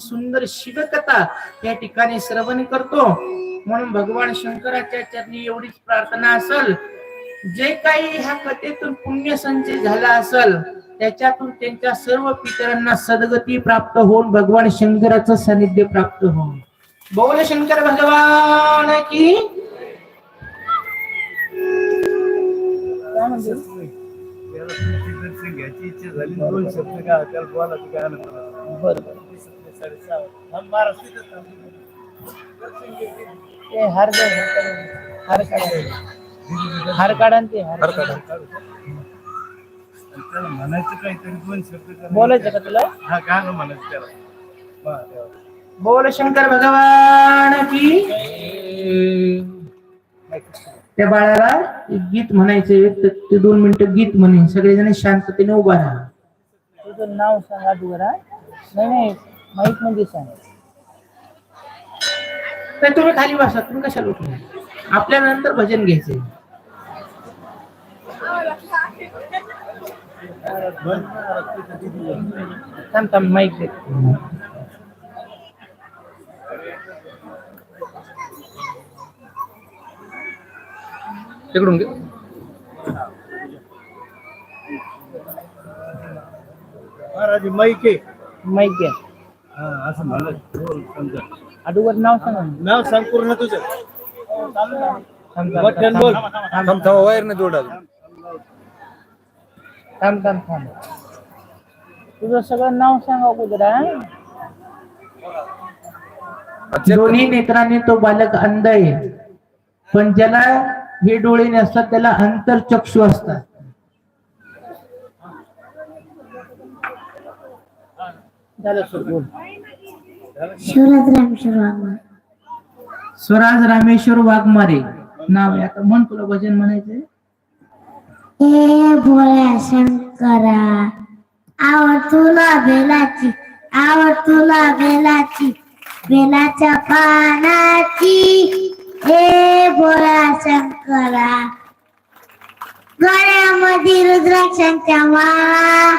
सुंदर शिवकथा या ठिकाणी श्रवण करतो. म्हणून भगवान शंकराच्या चरणी एवढीच प्रार्थना असेल, जे काही ह्या कथेतून पुण्य संचय झाला असेल त्याच्यातून त्यांच्या सर्व पितरांना सद्गती प्राप्त होऊन भगवान शंकराचं सानिध्य प्राप्त होऊन. बोल शंकर भगवान की. काय म्हणतो घ्यायची इच्छा झाली, दोन शब्द काय त्याला बोलायचं काय नाही. बरोबर हार काढा ते हार काढा. त्याला म्हणायचं काहीतरी दोन शब्द बोलायचं का तुला? हा गाणं म्हणायचं त्याला. बोल शंकर भगवान की. त्या बाळाला एक गीत म्हणायचे, ते 2 मिनिटं गीत म्हणे. सगळेजण शांततेने उभा राहा. तुझं नाव सांग अगोदर. नाही माहित म्हणजे सांग. तर तुम्ही खाली बसा, तुम्ही कशाला उठले? आपल्या नंतर भजन घ्यायचे. थांब माईक दे. तिकडून घे. महाराज माईक आहे. माईक घ्या. हा असं म्हणत समजा. अगोदर नाव सांग. नाव सांग पूर्ण तुझं. बोल. वायर नाही जोडाल. थांब तुझं सगळं नाव सांग अगोदर. दोन्ही नेत्राने तो बालक अंध आहे, पण ज्याला हे डोळे नसतात त्याला अंतरचक्षु असतात. स्वराज रामेश्वर वाघमारे नाव आहे. आता म्हण, तुला भजन म्हणायचंय. हे भोळ्या शंकरा, आवड तुला बेलाची, आवड तुला बेलाची, बेलाच्या पानाची. हे भोळ्या शंकरा, गळ्यामध्ये रुद्राक्षांच्या माळा,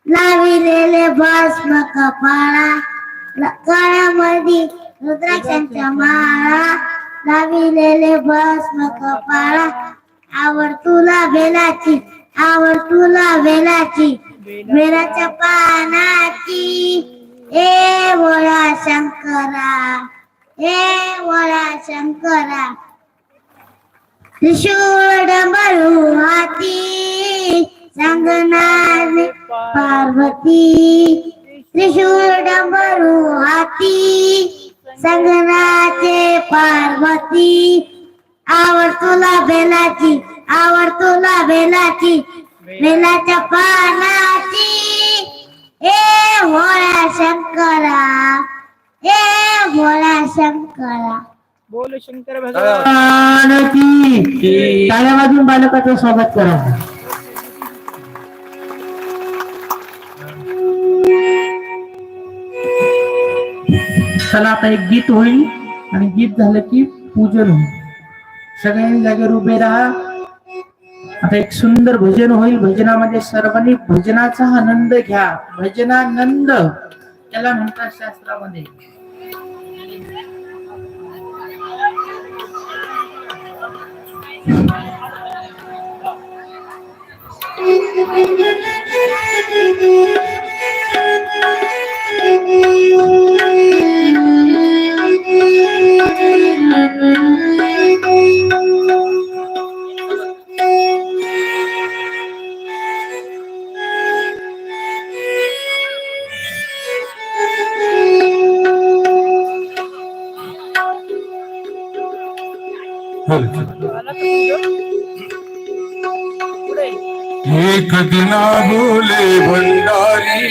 लाविलेले भस्म कपाळा. गळ्यामध्ये रुद्राक्षांच्या माळा, लाविलेले भस्म कपाळा. आवड तुला बेलाची, आवड तुला बेलाची, बेलाच्या पानाची. ए भोळा शंकरा, ए भोळा शंकरा. त्रिशूळ डमरू हाती, संगनाने पार्वती. त्रिशूळ डमरू हाती, संगनाचे पार्वती. आवड तुला बेलाची, आवड तुला बेलाची, बेलाच्या पानाची. ए भोळा शंकरा, ए भोळा शंकरा. बोल शंकर भगवान की. टाळ्या वाजून बालकाचं स्वागत करा. चला आता एक गीत होईल आणि गीत झालं की पूजन होईल. सगळ्यांनी जागेवर उभे राहा. आता एक सुंदर भजन होईल. भजनामध्ये सर्वांनी भजनाचा आनंद घ्या. भजनानंद त्याला म्हणतात शास्त्रामध्ये. एक दिना बोले भंडारी,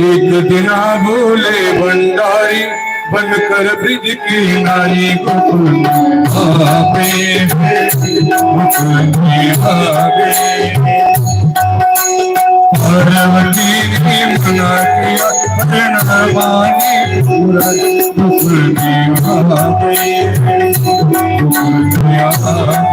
एक दिना बोले भंडारी, बनकर ब्रिज की नारी गोकुल भावे, गोकुल भावे। पार्वती की मना किया प्रणवानी पूरा गोकुल भावे, गोकुल भावे।